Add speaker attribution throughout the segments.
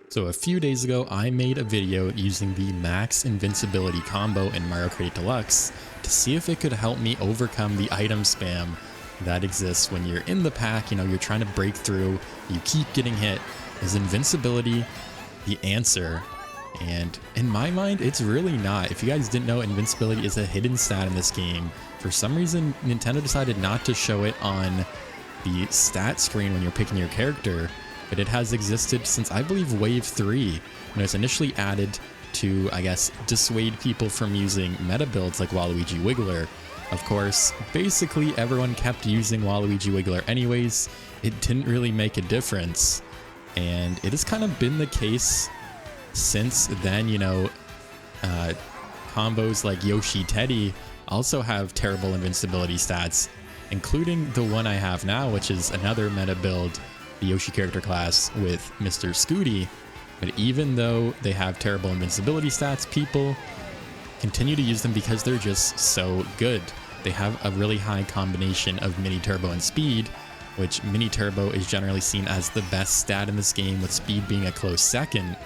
Speaker 1: So a few days ago, I made a video using the max invincibility combo in Mario Kart Deluxe to see if it could help me overcome the item spam that exists when you're in the pack. You know, you're trying to break through, you keep getting hit. Is invincibility the answer? And in my mind, it's really not. If you guys didn't know, invincibility is a hidden stat in this game. For some reason, Nintendo decided not to show it on the stat screen when you're picking your character, but it has existed since, I believe, Wave 3, when it was initially added to, I guess, dissuade people from using meta builds like Waluigi Wiggler. Of course, basically everyone kept using Waluigi Wiggler anyways. It didn't really make a difference, and it has kind of been the case since then. You know, combos like Yoshi Teddy also have terrible invincibility stats, including the one I have now, which is another meta build, the Yoshi character class with Mr. Scooty. But even though they have terrible invincibility stats, people continue to use them because they're just so good. They have a really high combination of mini turbo and speed, which mini turbo is generally seen as the best stat in this game, with speed being a close second.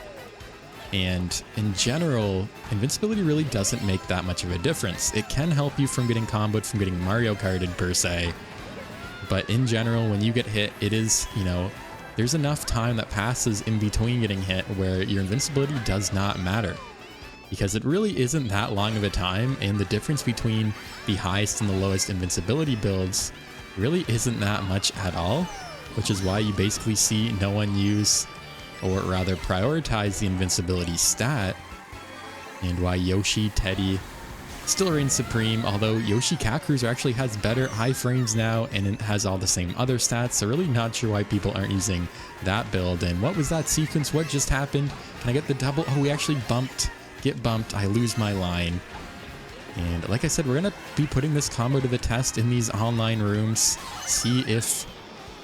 Speaker 1: And in general, invincibility really doesn't make that much of a difference. It can help you from getting comboed, from getting Mario Karted per se, but in general, when you get hit, it is, you know, there's enough time that passes in between getting hit where your invincibility does not matter, because it really isn't that long of a time, and the difference between the highest and the lowest invincibility builds really isn't that much at all, which is why you basically see no one use, or rather prioritize, the invincibility stat, and why Yoshi Teddy still reigns supreme, although Yoshi Cat Cruiser actually has better iframes now, and it has all the same other stats, so really not sure why people aren't using that build. And what was that sequence? What just happened? Can I get the double? Oh, we actually get bumped. I lose my line. And like I said, we're gonna be putting this combo to the test in these online rooms, see if,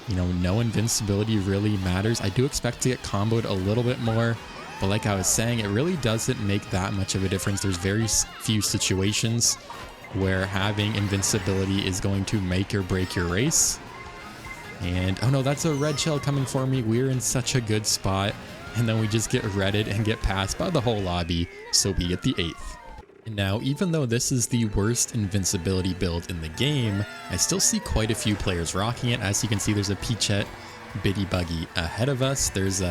Speaker 1: you know, no invincibility really matters. I do expect to get comboed a little bit more, but like I was saying, it really doesn't make that much of a difference. There's very few situations where having invincibility is going to make or break your race. And oh no, that's a red shell coming for me. We're in such a good spot, and then we just get redded and get passed by the whole lobby, so we get the 8th. And now, even though this is the worst invincibility build in the game, I still see quite a few players rocking it. As you can see, there's a Peachette Biddy Buggy ahead of us. There's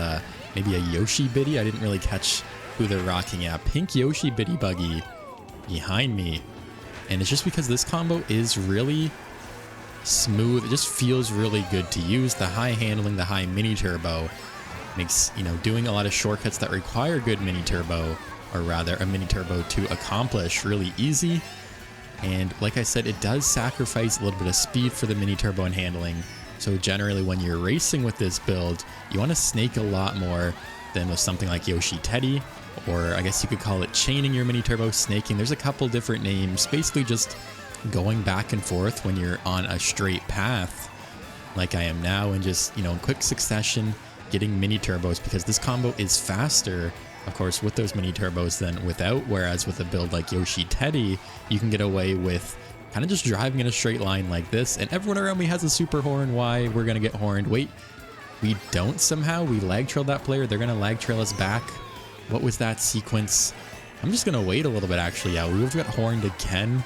Speaker 1: maybe a Yoshi Biddy. I didn't really catch who they're rocking at. Pink Yoshi Biddy Buggy behind me. And it's just because this combo is really smooth. It just feels really good to use. The high handling, the high mini turbo makes, you know, doing a lot of shortcuts that require good mini turbo, or rather a mini turbo, to accomplish really easy. And like I said, it does sacrifice a little bit of speed for the mini turbo and handling. So generally when you're racing with this build, you want to snake a lot more than with something like Yoshi Teddy, or I guess you could call it chaining your mini turbo, snaking. There's a couple different names. Basically just going back and forth when you're on a straight path like I am now, and just, you know, in quick succession getting mini turbos, because this combo is faster, of course, with those mini turbos than without. Whereas with a build like Yoshi Teddy, you can get away with kind of just driving in a straight line like this, and everyone around me has a super horn. Why? We're gonna get horned. Wait, we don't somehow? We lag trailed that player. They're gonna lag trail us back. What was that sequence? I'm just gonna wait a little bit, actually. Yeah, we would have got horned again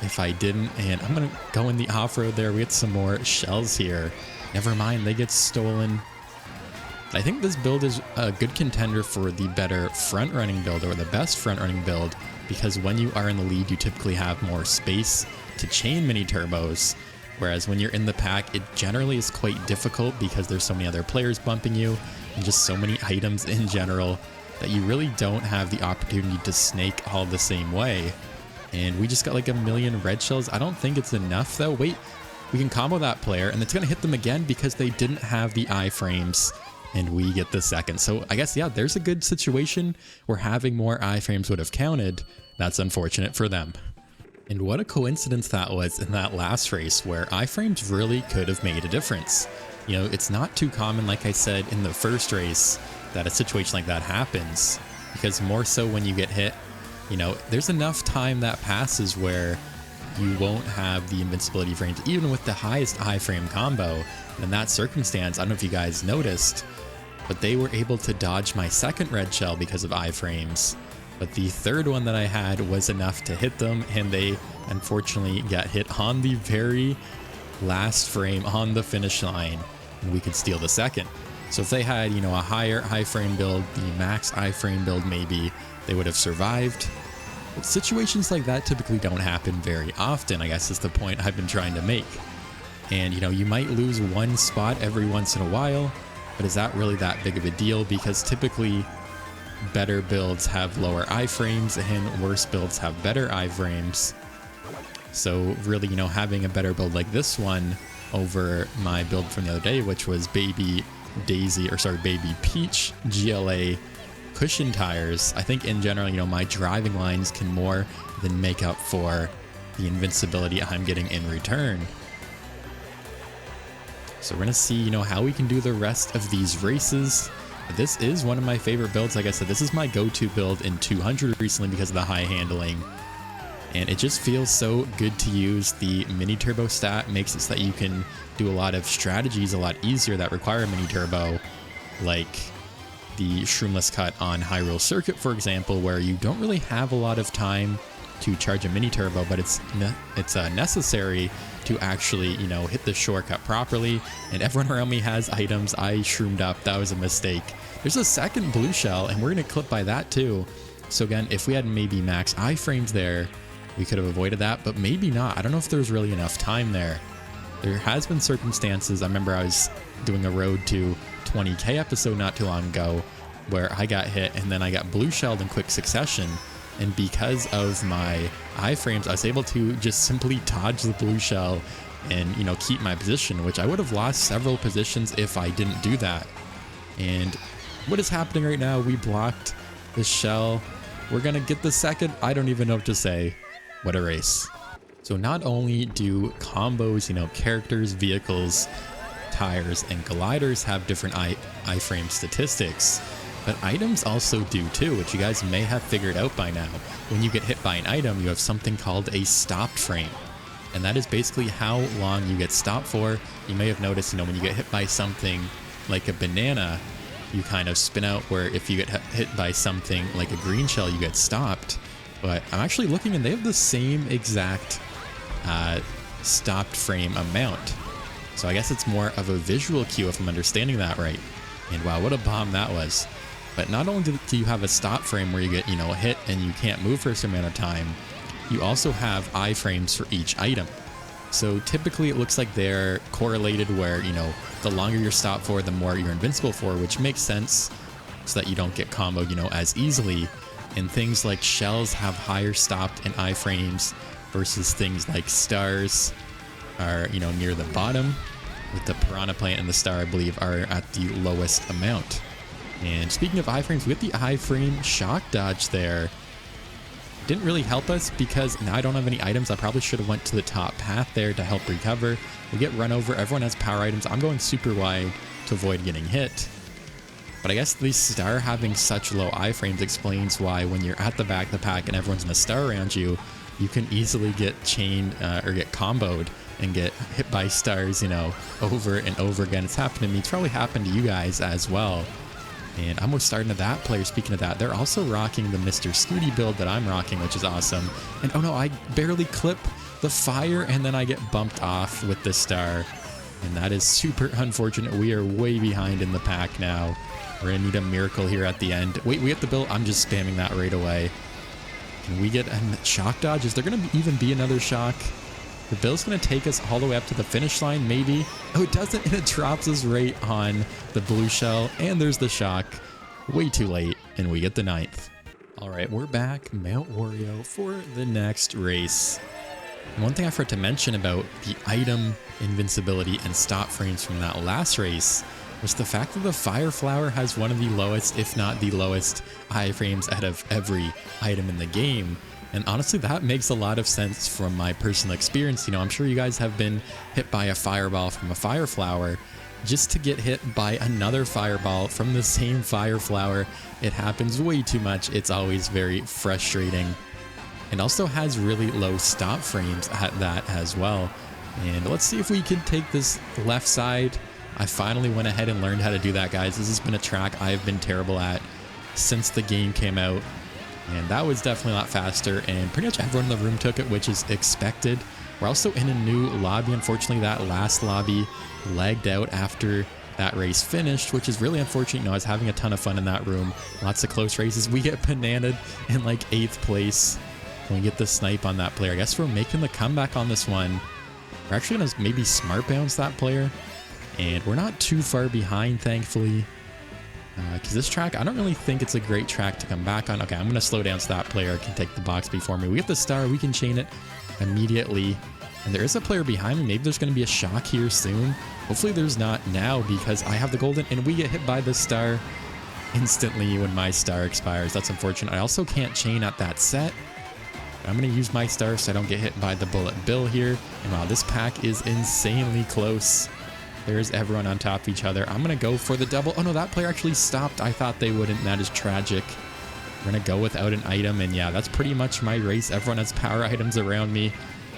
Speaker 1: if I didn't, and I'm gonna go in the off-road there. We get some more shells here. Never mind, they get stolen. I think this build is a good contender for the better front-running build, or the best front-running build, because when you are in the lead, you typically have more space to chain mini turbos, whereas when you're in the pack, it generally is quite difficult because there's so many other players bumping you, and just so many items in general, that you really don't have the opportunity to snake all the same way. And we just got like a million red shells. I don't think it's enough though. Wait, we can combo that player, and it's gonna hit them again because they didn't have the iframes, and we get the second. So I guess, yeah, there's a good situation where having more iframes would have counted. That's unfortunate for them. And what a coincidence that was in that last race, where iframes really could have made a difference. You know, it's not too common, like I said in the first race, that a situation like that happens, because more so when you get hit, you know, there's enough time that passes where you won't have the invincibility frames, even with the highest iframe combo. And in that circumstance, I don't know if you guys noticed, but they were able to dodge my second red shell because of iframes. But the third one that I had was enough to hit them, and they unfortunately got hit on the very last frame on the finish line, and we could steal the second. So if they had, you know, a higher iframe build, the max iframe build, maybe they would have survived. But situations like that typically don't happen very often, I guess is the point I've been trying to make. And, you know, you might lose one spot every once in a while, but is that really that big of a deal? Because typically better builds have lower iframes and worse builds have better iframes. So really, you know, having a better build like this one over my build from the other day, which was Baby Peach GLA cushion tires, I think in general, you know, my driving lines can more than make up for the invincibility I'm getting in return. So we're gonna see, you know, how we can do the rest of these races. This is one of my favorite builds. Like I said, this is my go-to build in 200 recently because of the high handling. And it just feels so good to use. The mini turbo stat makes it so that you can do a lot of strategies a lot easier that require a mini turbo, like the shroomless cut on Hyrule Circuit, for example, where you don't really have a lot of time to charge a mini turbo, but it's necessary to actually, you know, hit the shortcut properly. And everyone around me has items. I shroomed up. That was a mistake. There's a second blue shell, and we're gonna clip by that too. So again, if we had maybe max iframes there, we could have avoided that, but maybe not. I don't know if there's really enough time there. There has been circumstances. I remember I was doing a road to 20k episode not too long ago where I got hit and then I got blue shelled in quick succession. And because of my iframes, I was able to just simply dodge the blue shell and, you know, keep my position, which I would have lost several positions if I didn't do that. And what is happening right now? We blocked the shell. We're gonna get the second. I don't even know what to say. What a race. So not only do combos, you know, characters, vehicles, tires, and gliders have different iframe statistics, but items also do too, which you guys may have figured out by now. When you get hit by an item, you have something called a stopped frame. And that is basically how long you get stopped for. You may have noticed, you know, when you get hit by something like a banana, you kind of spin out, where if you get hit by something like a green shell, you get stopped. But I'm actually looking and they have the same exact stopped frame amount. So I guess it's more of a visual cue if I'm understanding that right. And wow, what a bomb that was. But not only do you have a stop frame where you get, you know, hit and you can't move for a certain amount of time, you also have iframes for each item. So typically it looks like they're correlated where, you know, the longer you're stopped for, the more you're invincible for, which makes sense so that you don't get comboed, you know, as easily. And things like shells have higher stopped and iframes versus things like stars are, you know, near the bottom, with the piranha plant and the star, I believe, are at the lowest amount. And speaking of iframes, with the iframe shock dodge there, didn't really help us because now I don't have any items. I probably should have went to the top path there to help recover. We get run over. Everyone has power items. I'm going super wide to avoid getting hit. But I guess the star having such low iframes explains why when you're at the back of the pack and everyone's in a star around you, you can easily get chained or get comboed and get hit by stars, you know, over and over again. It's happened to me. It's probably happened to you guys as well. And I'm almost starting to that player. Speaking of that, they're also rocking the Mr. Scooty build that I'm rocking, which is awesome. And oh no, I barely clip the fire and then I get bumped off with the star. And that is super unfortunate. We are way behind in the pack now. We're gonna need a miracle here at the end. Wait, we get the build. I'm just spamming that right away. Can we get a shock dodge? Is there gonna even be another shock? The build's gonna take us all the way up to the finish line, maybe. Oh, it doesn't, and it drops us right on the blue shell, and there's the shock. Way too late, and we get the 9th. All right, we're back, Mount Wario, for the next race. And one thing I forgot to mention about the item invincibility and stop frames from that last race was the fact that the Fire Flower has one of the lowest, if not the lowest, iframes out of every item in the game. And honestly, that makes a lot of sense from my personal experience. You know, I'm sure you guys have been hit by a fireball from a Fire Flower. Just to get hit by another fireball from the same Fire Flower, it happens way too much. It's always very frustrating. It also has really low stop frames at that as well. And let's see if we can take this left side I finally went ahead and learned how to do that, guys. This has been a track I've been terrible at since the game came out. And that was definitely a lot faster, and pretty much everyone in the room took it, which is expected. We're also in a new lobby. Unfortunately, that last lobby lagged out after that race finished, which is really unfortunate. You know, I was having a ton of fun in that room. Lots of close races. We get bananaed in like 8th place. We get the snipe on that player. I guess we're making the comeback on this one. We're actually going to maybe smart bounce that player. And we're not too far behind, thankfully. Because this track, I don't really think it's a great track to come back on. Okay, I'm going to slow down so that player can take the box before me. We get the star. We can chain it immediately. And there is a player behind me. Maybe there's going to be a shock here soon. Hopefully there's not now, because I have the golden and we get hit by the star instantly when my star expires. That's unfortunate. I also can't chain at that set. I'm going to use my star so I don't get hit by the bullet bill here. And wow, this pack is insanely close. There's everyone on top of each other. I'm going to go for the double. Oh no, that player actually stopped. I thought they wouldn't. That is tragic. We're going to go without an item. And yeah, that's pretty much my race. Everyone has power items around me.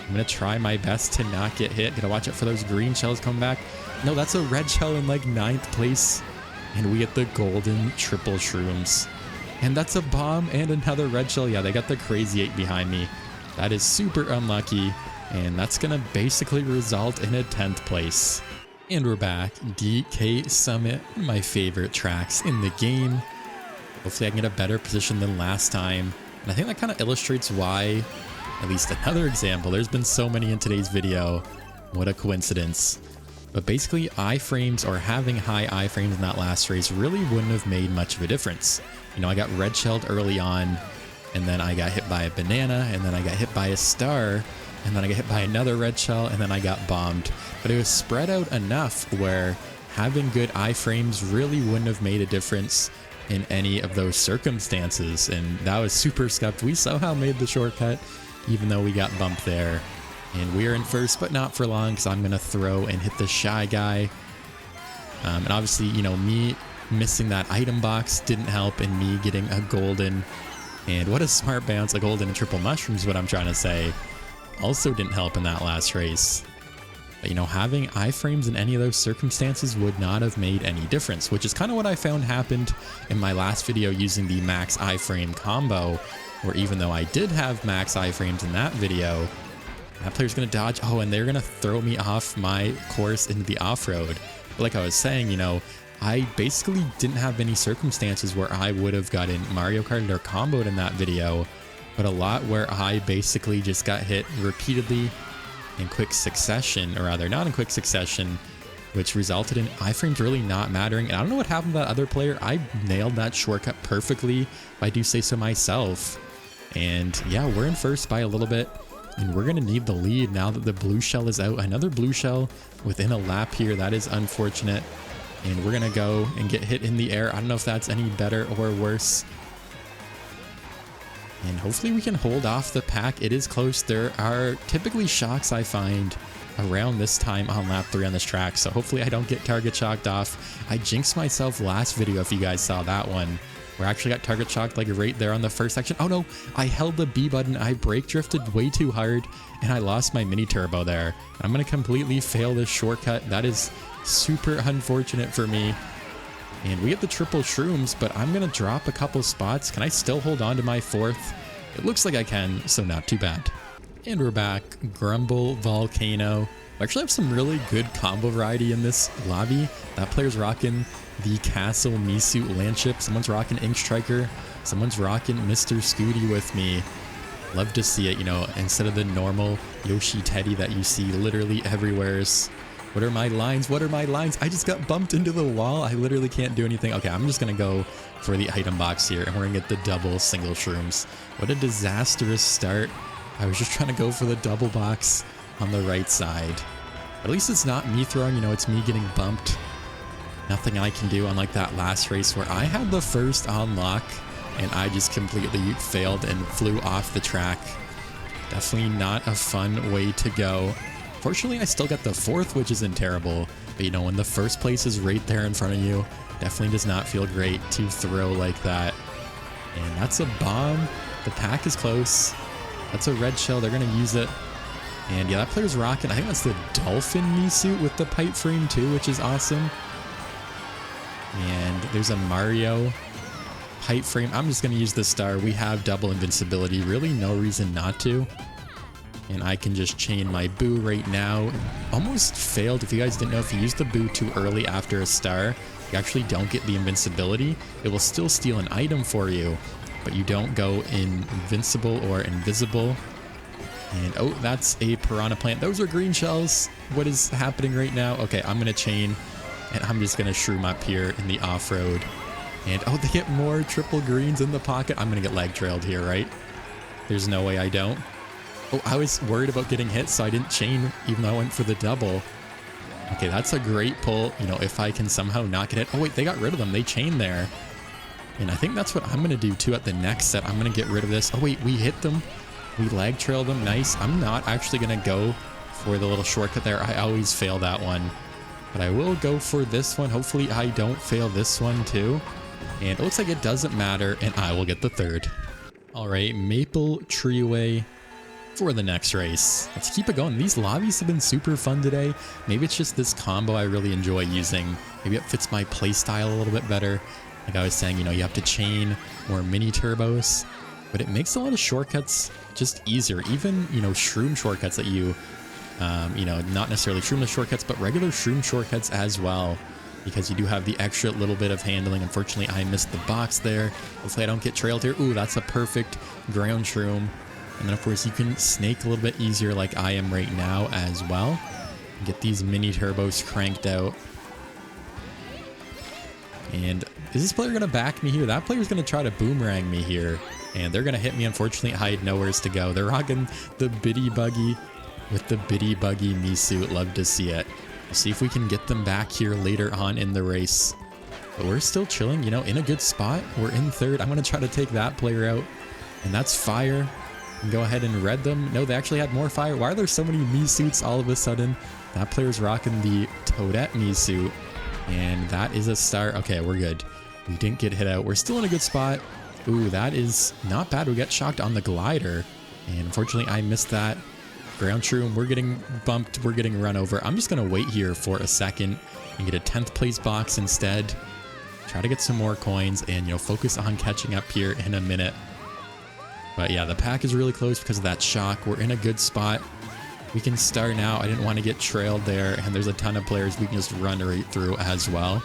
Speaker 1: I'm going to try my best to not get hit. Got to watch out for those green shells come back. No, that's a red shell in like 9th place. And we get the golden triple shrooms. And that's a bomb and another red shell. Yeah, they got the crazy 8 behind me. That is super unlucky. And that's going to basically result in a 10th place. And we're back. DK Summit, my favorite tracks in the game. Hopefully I can get a better position than last time. And I think that kind of illustrates why, at least another example, there's been so many in today's video. What a coincidence. But basically, iframes or having high iframes in that last race really wouldn't have made much of a difference. You know, I got red shelled early on, and then I got hit by a banana, and then I got hit by a star, and then I got hit by another red shell, and then I got bombed. But it was spread out enough where having good iframes really wouldn't have made a difference in any of those circumstances. And that was super scuffed. We somehow made the shortcut, even though we got bumped there. And we are in first, but not for long, because I'm going to throw and hit the shy guy. And obviously, you know, me missing that item box didn't help, and me getting a golden. And what a smart bounce, a golden and triple mushrooms, what I'm trying to say. Also didn't help in that last race. But, you know, having iframes in any of those circumstances would not have made any difference, which is kind of what I found happened in my last video using the max iframe combo, where even though I did have max iframes in that video, that player's going to dodge. Oh, and they're going to throw me off my course into the off-road. But like I was saying, you know, I basically didn't have any circumstances where I would have gotten Mario Karted or comboed in that video, but a lot where I basically just got hit repeatedly in quick succession, or rather not in quick succession, which resulted in iframes really not mattering. And I don't know what happened to that other player. I nailed that shortcut perfectly, if I do say so myself. And yeah, we're in first by a little bit, and we're going to need the lead now that the blue shell is out. Another blue shell within a lap here. That is unfortunate. And we're going to go and get hit in the air. I don't know if that's any better or worse. And hopefully we can hold off the pack. It is close. There are typically shocks I find around this time on lap 3 on this track. So hopefully I don't get target shocked off. I jinxed myself last video if you guys saw that one, where I actually got target shocked like right there on the first section. Oh no, I held the B button. I brake drifted way too hard and I lost my mini turbo there. I'm going to completely fail this shortcut. That is super unfortunate for me. And we get the triple shrooms, but I'm going to drop a couple spots. Can I still hold on to my 4th? It looks like I can, so not too bad. And we're back. Grumble Volcano. I actually have some really good combo variety in this lobby. That player's rocking the Castle Misu Landship. Someone's rocking Ink Striker. Someone's rocking Mr. Scooty with me. Love to see it, you know, instead of the normal Yoshi Teddy that you see literally everywhere. What are my lines? What are my lines? I just got bumped into the wall. I literally can't do anything. Okay, I'm just going to go for the item box here, and we're going to get the double single shrooms. What a disastrous start. I was just trying to go for the double box on the right side. But at least it's not me throwing, you know, it's me getting bumped. Nothing I can do, unlike that last race where I had the first unlock, and I just completely failed and flew off the track. Definitely not a fun way to go. Fortunately, I still got the 4th, which isn't terrible. But, you know, when the first place is right there in front of you, definitely does not feel great to throw like that. And that's a bomb. The pack is close. That's a red shell. They're going to use it. And yeah, that player's rocking. I think that's the Dolphin Mii suit with the pipe frame too, which is awesome. And there's a Mario pipe frame. I'm just going to use the star. We have double invincibility. Really no reason not to. And I can just chain my Boo right now. Almost failed. If you guys didn't know, if you use the Boo too early after a star, you actually don't get the invincibility. It will still steal an item for you, but you don't go invincible or invisible. And oh, that's a piranha plant. Those are green shells. What is happening right now? Okay, I'm going to chain, and I'm just going to shroom up here in the off-road. And oh, they get more triple greens in the pocket. I'm going to get lag trailed here, right? There's no way I don't. Oh, I was worried about getting hit, so I didn't chain, even though I went for the double. Okay, that's a great pull. You know, if I can somehow not get hit. Oh, wait, they got rid of them. They chained there. And I think that's what I'm going to do, too, at the next set. I'm going to get rid of this. Oh, wait, we hit them. We lag trailed them. Nice. I'm not actually going to go for the little shortcut there. I always fail that one. But I will go for this one. Hopefully, I don't fail this one, too. And it looks like it doesn't matter, and I will get the third. All right, Maple Treeway for the next race. Let's keep it going. These lobbies have been super fun today. Maybe it's just this combo I really enjoy using. Maybe it fits my playstyle a little bit better. Like I was saying, you know, you have to chain more mini turbos, but it makes a lot of shortcuts just easier. Even, you know, shroom shortcuts that you know, not necessarily shroomless shortcuts, but regular shroom shortcuts as well, because you do have the extra little bit of handling. Unfortunately, I missed the box there. Hopefully I don't get trailed here. Ooh, that's a perfect ground shroom. And then, of course, you can snake a little bit easier like I am right now as well. Get these mini turbos cranked out. And is this player going to back me here? That player's going to try to boomerang me here. And they're going to hit me. Unfortunately, I had nowhere to go. They're rocking the Bitty Buggy with the Bitty Buggy Mii suit. Love to see it. We'll see if we can get them back here later on in the race. But we're still chilling, you know, in a good spot. We're in third. I'm going to try to take that player out. And that's fire. And go ahead and red them. No, they actually had more fire. Why are there so many Mii suits all of a sudden? That player's rocking the Toadette Mii suit. And that is a star. Okay, we're good. We didn't get hit out. We're still in a good spot. Ooh, that is not bad. We got shocked on the glider. And unfortunately, I missed that. Ground shroom, we're getting bumped. We're getting run over. I'm just going to wait here for a second and get a 10th place box instead. Try to get some more coins and, you know, focus on catching up here in a minute. But yeah, the pack is really close because of that shock. We're in a good spot. We can start now. I didn't want to get trailed there, and there's a ton of players we can just run right through as well.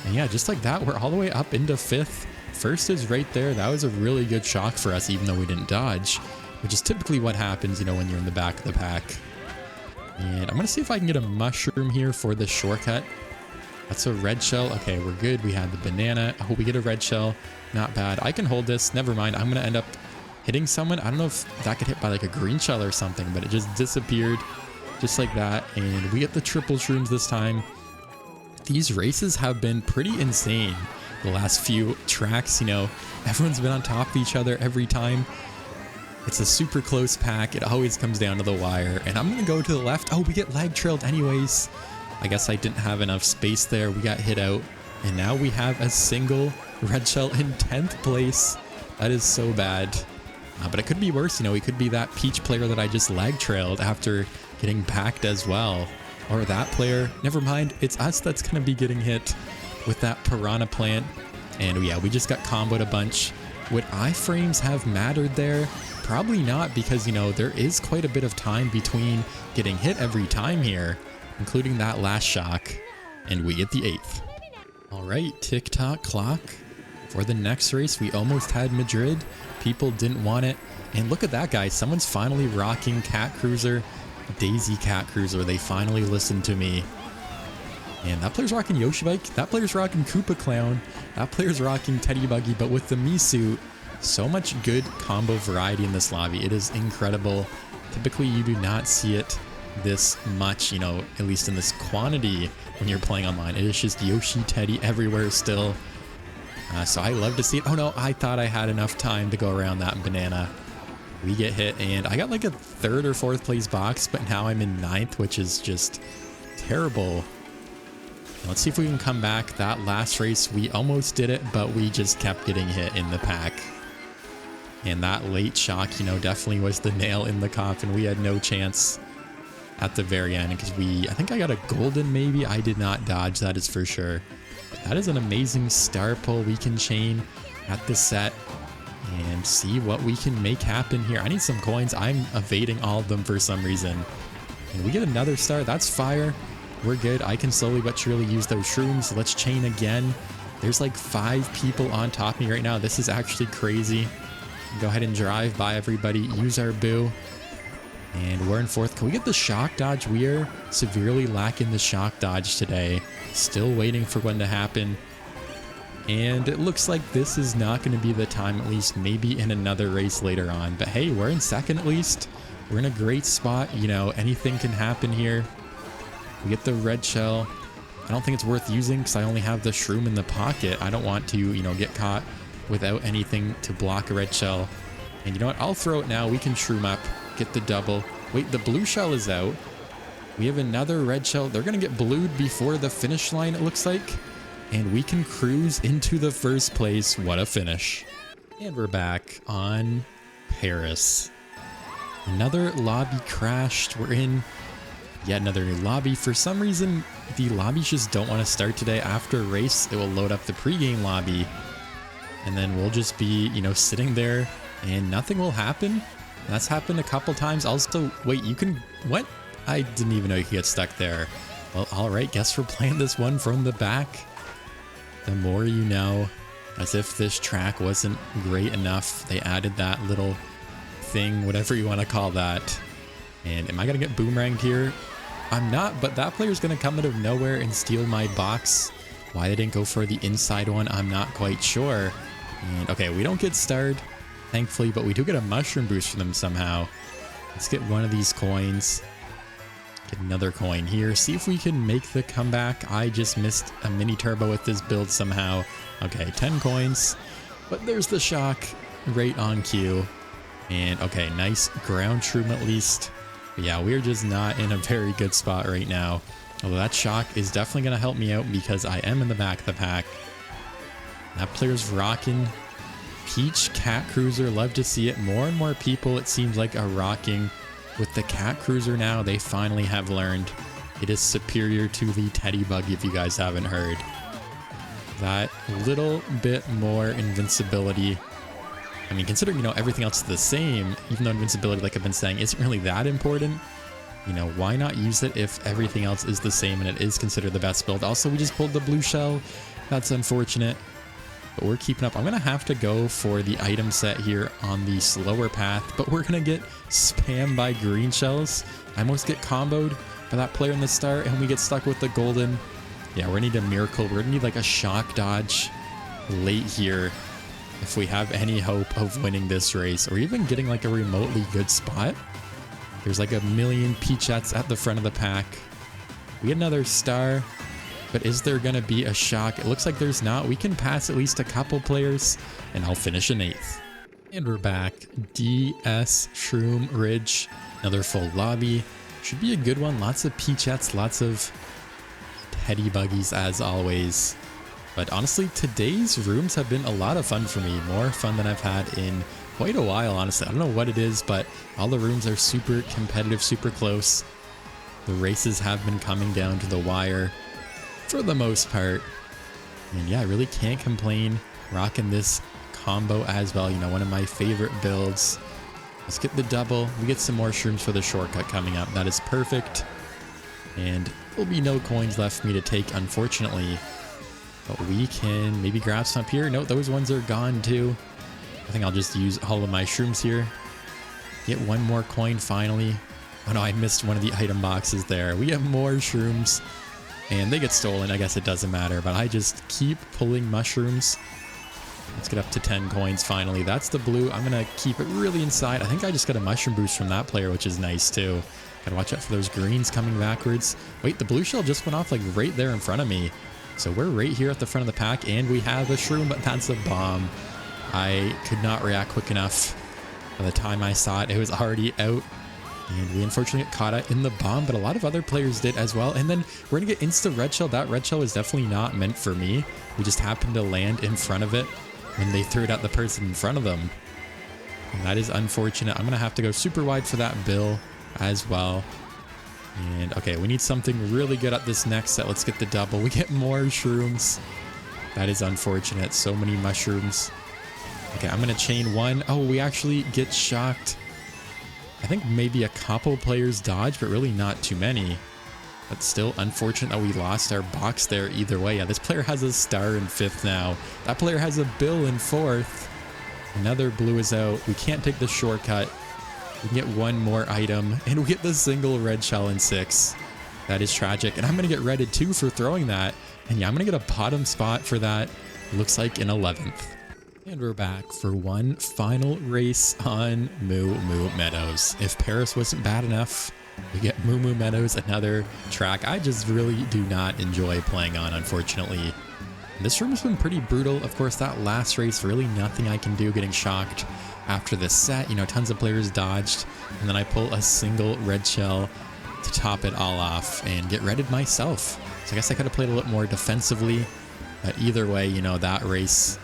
Speaker 1: And yeah, just like that, we're all the way up into 5th. First is right there. That was a really good shock for us, even though we didn't dodge, which is typically what happens, you know, when you're in the back of the pack. And I'm going to see if I can get a mushroom here for the shortcut. That's a red shell. Okay, we're good. We had the banana. I hope we get a red shell. Not bad. I can hold this. Never mind. I'm going to end up hitting someone. I don't know if that could hit by like a green shell or something, but it just disappeared just like that. And we get the triple shrooms this time. These races have been pretty insane the last few tracks. You know, everyone's been on top of each other every time. It's a super close pack. It always comes down to the wire. And I'm going to go to the left. Oh, we get lag trailed anyways. I guess I didn't have enough space there. We got hit out. And now we have a single red shell in 10th place. That is so bad. But it could be worse. You know, he could be that Peach player that I just lag trailed after getting packed as well. Or that player. Never mind. It's us that's going to be getting hit with that piranha plant. And yeah, we just got comboed a bunch. Would iframes have mattered there? Probably not, because, you know, there is quite a bit of time between getting hit every time here, including that last shock. And we get the 8th. All right, tick-tock clock. For the next race, we almost had Madrid. People didn't want it. And look at that, guys. Someone's finally rocking Cat Cruiser, Daisy Cat Cruiser. They finally listened to me. And that player's rocking Yoshi Bike. That player's rocking Koopa Clown. That player's rocking Teddy Buggy. But with the Mii suit, so much good combo variety in this lobby. It is incredible. Typically, you do not see it this much, you know, at least in this quantity when you're playing online. It is just Yoshi, Teddy everywhere still. So I love to see it. Oh no, I thought I had enough time to go around that banana. We get hit, and I got like a 3rd or 4th place box, but now I'm in 9th, which is just terrible. Let's see if we can come back. That last race, we almost did it, but we just kept getting hit in the pack. And that late shock, you know, definitely was the nail in the coffin. We had no chance. at the very end because I think I got a golden maybe. I did not dodge, that is for sure. But that is an amazing star pull we can chain at the set and see what we can make happen here. I need some coins. I'm evading all of them for some reason. And we get another star. That's fire. We're good. I can slowly but surely use those shrooms. Let's chain again. There's like 5 people on top of me right now. This is actually crazy. Go ahead and drive by everybody. Use our boo. And we're in 4th. Can we get the shock dodge? We are severely lacking the shock dodge today. Still waiting for one to happen. And it looks like this is not going to be the time, at least maybe in another race later on. But hey, we're in 2nd at least. We're in a great spot. You know, anything can happen here. We get the red shell. I don't think it's worth using because I only have the shroom in the pocket. I don't want to, you know, get caught without anything to block a red shell. And you know what? I'll throw it now. We can shroom up, get the double. Wait, the blue shell is out. We have another red shell. They're going to get blued before the finish line, it looks like. And we can cruise into the 1st place. What a finish. And we're back on Paris. Another lobby crashed. We're in yet another new lobby. For some reason, the lobbies just don't want to start today. After a race, it will load up the pregame lobby. And then we'll just be, you know, sitting there and nothing will happen. That's happened a couple times. Also, wait, you can... What? I didn't even know you could get stuck there. Well, alright, guess we're playing this one from the back. The more you know. As if this track wasn't great enough. They added that little thing, whatever you want to call that. And am I going to get boomeranged here? I'm not, but that player's going to come out of nowhere and steal my box. Why they didn't go for the inside one, I'm not quite sure. And okay, we don't get starred, thankfully, but we do get a mushroom boost from them somehow. Let's get one of these coins. Get another coin here. See if we can make the comeback. I just missed a mini turbo with this build somehow. Okay, 10 coins. But there's the shock right on cue. And okay, nice ground shroom at least. But yeah, we're just not in a very good spot right now. Although that shock is definitely going to help me out because I am in the back of the pack. That player's rocking. Peach Cat Cruiser, love to see it. More and more people, it seems like, are rocking with the Cat Cruiser now. They finally have learned it is superior to the Teddy Bug, if you guys haven't heard. That little bit more invincibility. I mean, considering, you know, everything else is the same, even though invincibility, like I've been saying, isn't really that important, you know, why not use it if everything else is the same and it is considered the best build? Also, we just pulled the blue shell. That's unfortunate. But we're keeping up. I'm going to have to go for the item set here on the slower path, but we're going to get spammed by green shells. I almost get comboed by that player in the start, and we get stuck with the golden. Yeah, we're going to need a miracle. We're going to need like a shock dodge late here if we have any hope of winning this race, or even getting like a remotely good spot. There's like a million Peachettes at the front of the pack. We get another star. But is there going to be a shock? It looks like there's not. We can pass at least a couple players, and I'll finish in 8th. And we're back. DS Shroom Ridge. Another full lobby. Should be a good one. Lots of Peachettes, lots of Teddy Buggies as always. But honestly, today's rooms have been a lot of fun for me. More fun than I've had in quite a while, honestly. I don't know what it is, but all the rooms are super competitive, super close. The races have been coming down to the wire for the most part. And yeah, I really can't complain. Rocking this combo as well. You know, one of my favorite builds. Let's get the double. We get some more shrooms for the shortcut coming up. That is perfect. And there'll be no coins left for me to take, unfortunately. But we can maybe grab some up here. No, those ones are gone too. I think I'll just use all of my shrooms here. Get one more coin finally. Oh no, I missed one of the item boxes there. We have more shrooms. And they get stolen. I guess it doesn't matter, but I just keep pulling mushrooms. Let's get up to 10 coins finally. That's the blue. I'm going to keep it really inside. I think I just got a mushroom boost from that player, which is nice too. Gotta watch out for those greens coming backwards. Wait, the blue shell just went off like right there in front of me. So we're right here at the front of the pack, and we have a shroom, but that's a bomb. I could not react quick enough. By the time I saw it, it was already out. And we unfortunately got caught in the bomb, but a lot of other players did as well. And then we're going to get insta red shell. That red shell was definitely not meant for me. We just happened to land in front of it when they threw it at the person in front of them. And that is unfortunate. I'm going to have to go super wide for that bill as well. And okay, we need something really good at this next set. Let's get the double. We get more shrooms. That is unfortunate. So many mushrooms. Okay, I'm going to chain one. Oh, we actually get shocked. I think maybe a couple players dodge, but really not too many. But still unfortunate that we lost our box there either way. Yeah, this player has a star in 5th now. That player has a bill in 4th. Another blue is out. We can't take the shortcut. We can get one more item, and we get the single red shell in 6th. That is tragic, and I'm going to get redded too for throwing that. And yeah, I'm going to get a bottom spot for that. Looks like in 11th. And we're back for one final race on Moo Moo Meadows. If Paris wasn't bad enough, we get Moo Moo Meadows, another track I just really do not enjoy playing on, unfortunately. This room has been pretty brutal. Of course, that last race, really nothing I can do, getting shocked after the set. You know, tons of players dodged, and then I pull a single red shell to top it all off and get redded myself. So I guess I could have played a little more defensively, but either way, you know, that race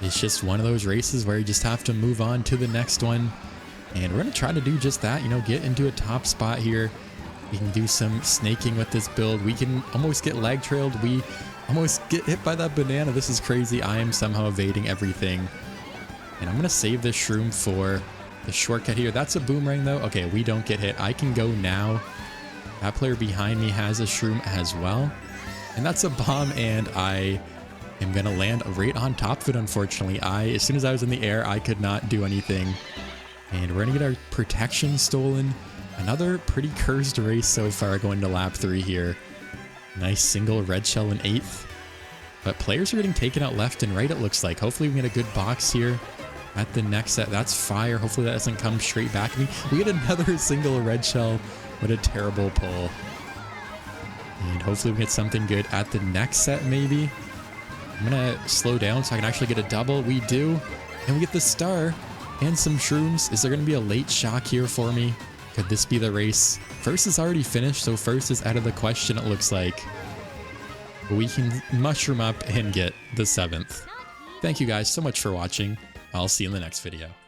Speaker 1: is just one of those races where you just have to move on to the next one. And we're going to try to do just that, you know, get into a top spot here. We can do some snaking with this build. We can almost get lag trailed. We almost get hit by that banana. This is crazy. I am somehow evading everything. And I'm going to save this shroom for the shortcut here. That's a boomerang though. Okay, we don't get hit. I can go now. That player behind me has a shroom as well. And that's a bomb, and I am going to land right on top of it, unfortunately. As soon as I was in the air, I could not do anything. And we're going to get our protection stolen. Another pretty cursed race so far going to lap 3 here. Nice single red shell in 8th. But players are getting taken out left and right, it looks like. Hopefully we get a good box here at the next set. That's fire. Hopefully that doesn't come straight back at me. We get another single red shell. What a terrible pull. And hopefully we get something good at the next set, maybe. I'm going to slow down so I can actually get a double. We do. And we get the star and some shrooms. Is there going to be a late shock here for me? Could this be the race? First is already finished, so first is out of the question, it looks like. But we can mushroom up and get the 7th. Thank you guys so much for watching. I'll see you in the next video.